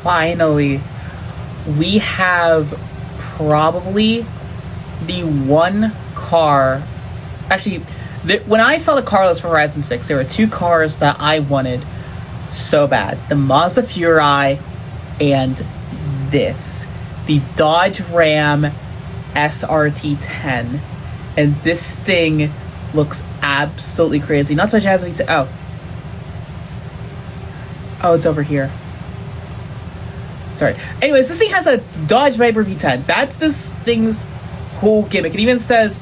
finally, we have probably the one car. Actually, when I saw the car list for Horizon 6, there were two cars that I wanted so bad. The Mazda Furai and this. The Dodge Ram SRT10. And this thing looks absolutely crazy. Not so much as V10. Oh, it's over here. Sorry. Anyways, this thing has a Dodge Viper V10. That's this thing's whole gimmick. It even says...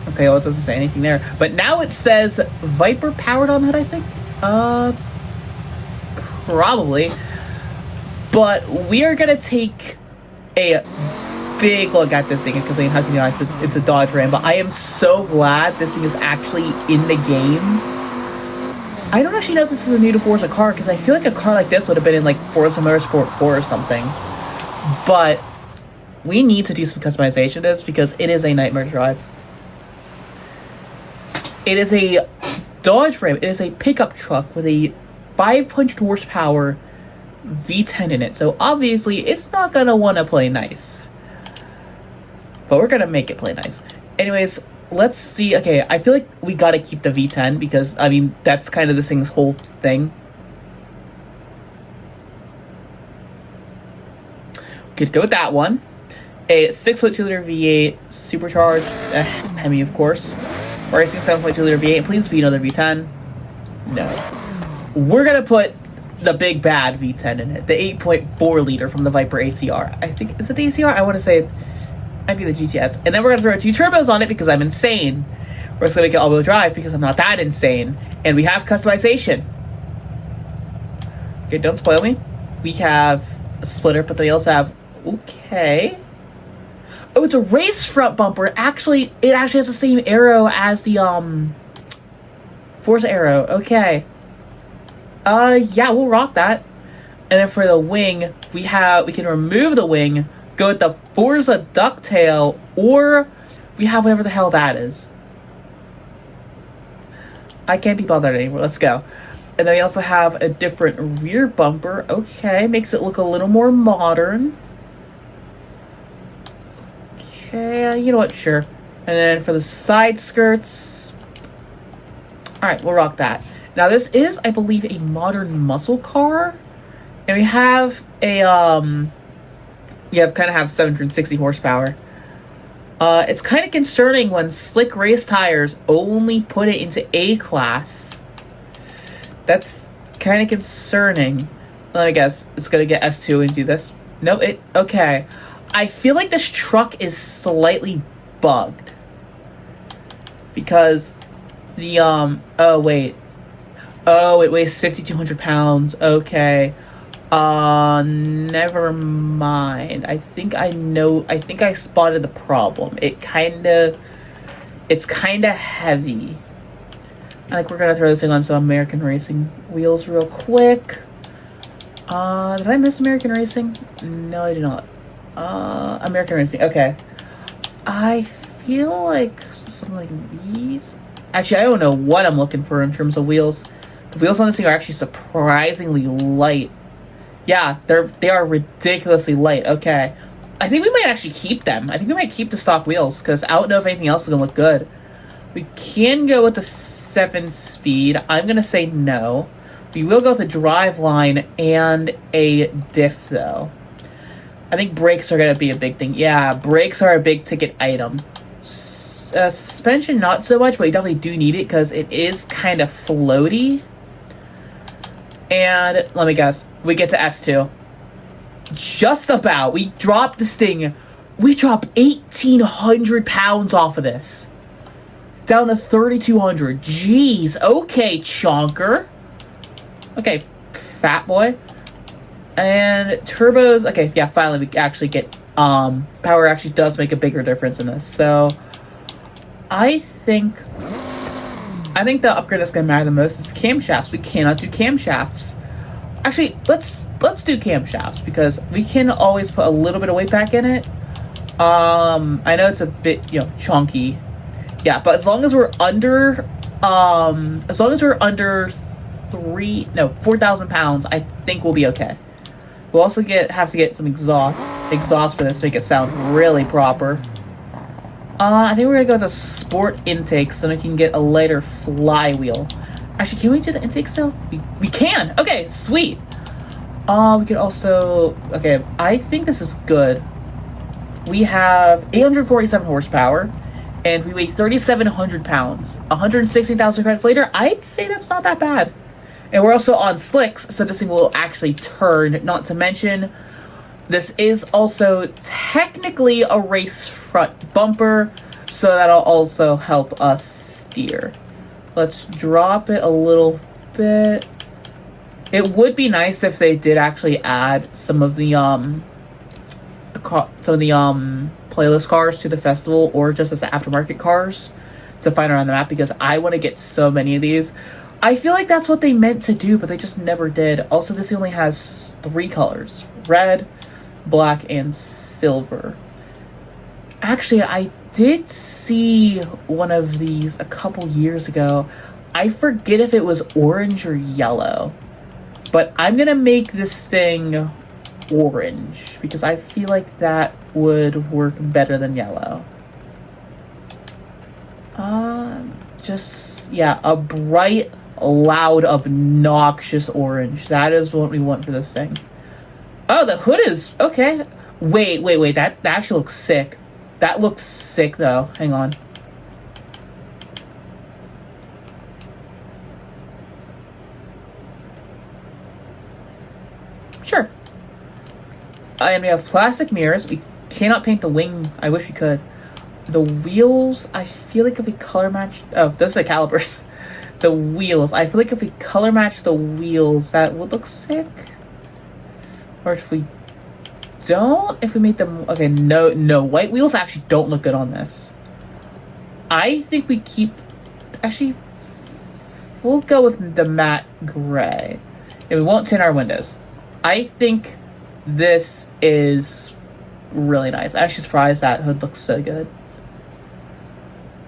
Okay, well, it doesn't say anything there. But now it says Viper powered on that, I think? Probably. But we are going to take a big look at this thing. Because, I mean, how can you know, it's a Dodge Ram. But I am so glad this thing is actually in the game. I don't actually know if this is a new to Forza car, because I feel like a car like this would have been in, like, Forza Motorsport 4 or something. But we need to do some customization of this, because it is a nightmare to drive. It is a Dodge Ram. It is a pickup truck with a 500 horsepower V10 in it. So, obviously, it's not going to want to play nice. But we're going to make it play nice. Anyways... Let's see. Okay, I feel like we gotta keep the V10 because, I mean, that's kind of this thing's whole thing. We could go with that one. A 6.2-liter V8 supercharged Hemi, of course. Racing 7.2-liter V8. Please be another V10. No. We're gonna put the big bad V10 in it. The 8.4-liter from the Viper ACR. I think, is it the ACR? I want to say it. Might be the GTS. And then we're going to throw 2 turbos on it because I'm insane. We're just going to make it all-wheel drive because I'm not that insane. And we have customization. Okay, don't spoil me. We have a splitter, but they also have... Okay. Oh, it's a race front bumper. It actually has the same arrow as the, Forza arrow. Okay. Yeah, we'll rock that. And then for the wing, we can remove the wing, go with the Forza ducktail, or we have whatever the hell that is. I can't be bothered anymore. Let's go. And then we also have a different rear bumper. Okay, makes it look a little more modern. Okay, you know what? Sure. And then for the side skirts... Alright, we'll rock that. Now this is, I believe, a modern muscle car. And we have a, kind of have 760 horsepower. It's kind of concerning when slick race tires only put it into A class. That's kind of concerning. Let me guess. It's going to get S2 and do this. No, okay. I feel like this truck is slightly bugged. Because the, oh, wait. Oh, it weighs 5,200 pounds. Okay. Never mind. I think I spotted the problem. It's kinda heavy. I think we're gonna throw this thing on some American Racing wheels real quick. Did I miss American Racing? No, I did not. American Racing, okay. I feel like something like these. Actually, I don't know what I'm looking for in terms of wheels. The wheels on this thing are actually surprisingly light. Yeah, they are ridiculously light. Okay. I think we might actually keep them. I think we might keep the stock wheels, because I don't know if anything else is going to look good. We can go with the 7-speed. I'm going to say no. We will go with the driveline and a diff, though. I think brakes are going to be a big thing. Yeah, brakes are a big ticket item. Suspension, not so much, but we definitely do need it, because it is kind of floaty. And let me guess, we get to S2. Just about. We drop this thing. We drop 1,800 pounds off of this. Down to 3,200. Jeez. Okay, chonker. Okay, fat boy. And turbos. Okay, yeah, finally we actually get... power actually does make a bigger difference in this. So, I think the upgrade that's going to matter the most is camshafts. We cannot do camshafts. Actually, let's do camshafts, because we can always put a little bit of weight back in it. I know it's a bit, chunky. Yeah, but as long as we're under 4,000 pounds, I think we'll be okay. We'll also have to get some exhaust for this to make it sound really proper. I think we're gonna go with the sport intake so then we can get a lighter flywheel. Actually, can we do the intake still? We can! Okay, sweet! We could also... Okay, I think this is good. We have 847 horsepower, and we weigh 3,700 pounds. 160,000 credits later, I'd say that's not that bad. And we're also on slicks, so this thing will actually turn. Not to mention, this is also technically a race front bumper, so that'll also help us steer. Let's drop it a little bit. It would be nice if they did actually add some of the playlist cars to the festival, or just as aftermarket cars to find around the map, because I want to get so many of these. I feel like that's what they meant to do, but they just never did. Also, this only has 3 colors: red, black, and silver. Actually, I did see one of these a couple years ago. I forget if it was orange or yellow, but I'm gonna make this thing orange because I feel like that would work better than yellow. A bright, loud, obnoxious orange. That is what we want for this thing. Oh, the hood is okay. Wait. That actually looks sick. That looks sick, though. Hang on. Sure. And we have plastic mirrors. We cannot paint the wing. I wish we could. The wheels, I feel like if we color match... Oh, those are the calipers. The wheels. I feel like if we color match the wheels, that would look sick. Or if we don't, if we make them... Okay, no. White wheels actually don't look good on this. I think we keep... Actually, we'll go with the matte gray. And we won't tint our windows. I think this is really nice. I'm actually surprised that hood looks so good.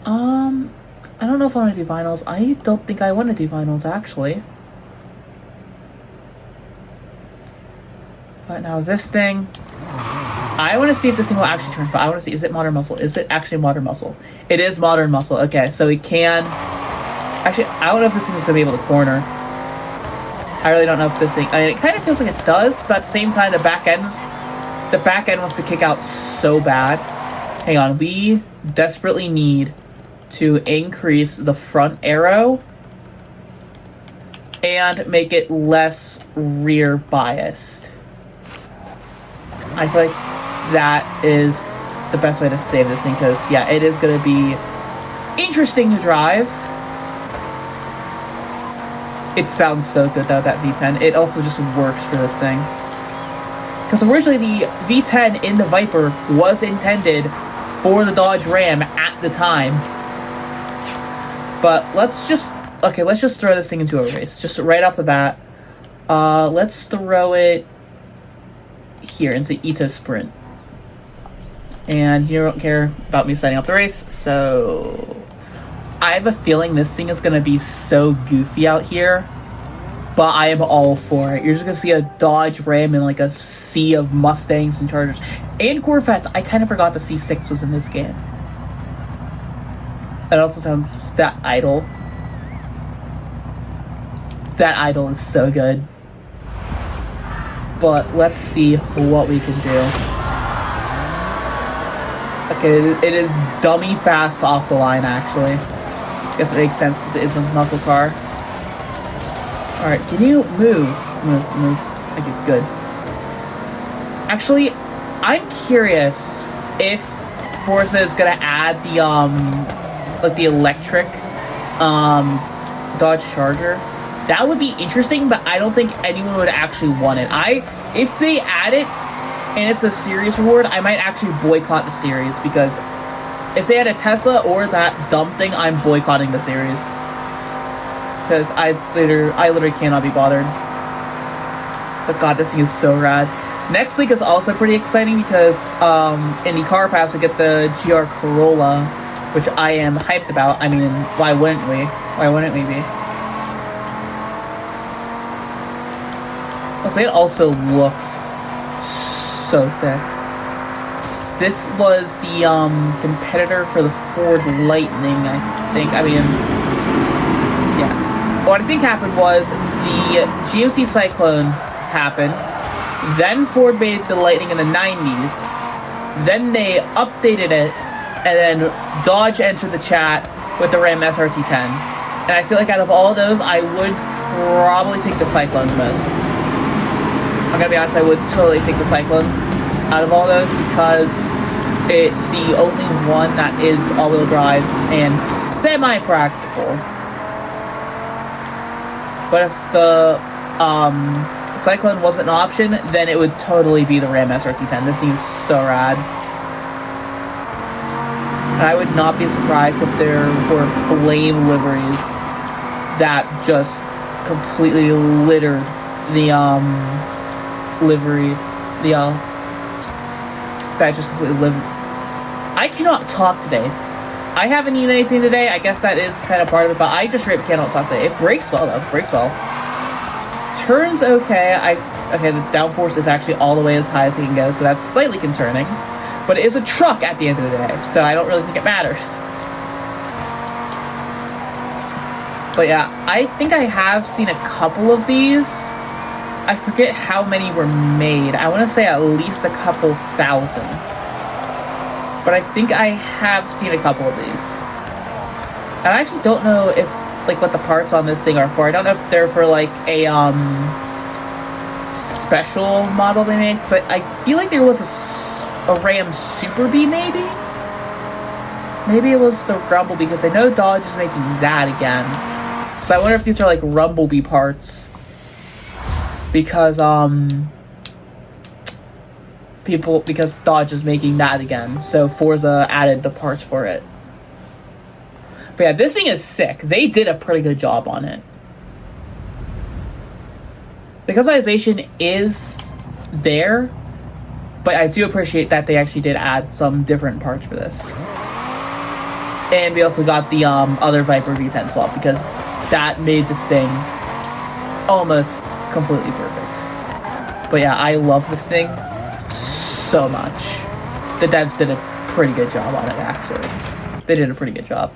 I don't know if I want to do vinyls. I don't think I want to do vinyls, actually. But now this thing... I want to see if this thing will actually turn, but I want to see, is it modern muscle? Is it actually modern muscle? It is modern muscle. Okay, so we can... Actually, I don't know if this thing is going to be able to corner. I really don't know if this thing... I mean, it kind of feels like it does, but at the same time, the back end wants to kick out so bad. Hang on, we desperately need to increase the front arrow and make it less rear biased. I feel like that is the best way to save this thing, because, yeah, it is going to be interesting to drive. It sounds so good, though, that V10. It also just works for this thing. Because originally the V10 in the Viper was intended for the Dodge Ram at the time. But let's just throw this thing into a race. Just right off the bat. Let's throw it here into Ito Sprint. And you don't care about me setting up the race, so... I have a feeling this thing is going to be so goofy out here, but I am all for it. You're just going to see a Dodge Ram in like a sea of Mustangs and Chargers. And Corvettes. I kind of forgot the C6 was in this game. That also sounds... That idle. That idle is so good. But let's see what we can do. Okay, it is dummy fast off the line, actually. I guess it makes sense because it is a muscle car. Alright, can you move? Move. Okay, good. Actually, I'm curious if Forza is gonna add the like the electric Dodge Charger. That would be interesting, but I don't think anyone would actually want it. If they add it and it's a series reward, I might actually boycott the series, because if they had a Tesla or that dumb thing, I'm boycotting the series. Because I literally cannot be bothered. But god, this thing is so rad. Next week is also pretty exciting because in the car pass we get the GR Corolla, which I am hyped about. I mean, why wouldn't we? Why wouldn't we be? Also, it also looks so sick. This was the competitor for the Ford Lightning, I think. I mean, yeah. What I think happened was the GMC Cyclone happened. Then Ford made the Lightning in the 90s. Then they updated it, and then Dodge entered the chat with the Ram SRT10. And I feel like out of all those, I would probably take the Cyclone the most. I'm gonna be honest, I would totally take the Cyclone out of all those because it's the only one that is all-wheel drive and semi-practical. But if the Cyclone wasn't an option, then it would totally be the Ram SRT10. This thing is so rad. And I would not be surprised if there were flame liveries that just completely littered the livery. That just completely livered. I cannot talk today. I haven't eaten anything today. I guess that is kind of part of it, but I just straight cannot talk today. It brakes well though. Brakes well. Turns okay. Okay, the downforce is actually all the way as high as it can go, so that's slightly concerning. But it is a truck at the end of the day, so I don't really think it matters. But yeah, I think I have seen a couple of these. I forget how many were made. I want to say at least a couple thousand. But I think I have seen a couple of these. And I actually don't know if, like, what the parts on this thing are for. I don't know if they're for, like, a, special model they made. Cause I feel like there was a Ram Super Bee, maybe? Maybe it was the Rumble, because I know Dodge is making that again. So I wonder if these are, like, Rumblebee parts. Because, because Dodge is making that again, so Forza added the parts for it. But yeah, this thing is sick. They did a pretty good job on it. The customization is there, but I do appreciate that they actually did add some different parts for this. And we also got the other Viper V10 swap, because that made this thing almost completely perfect. But yeah, I love this thing so much. The devs did a pretty good job on it, actually. They did a pretty good job.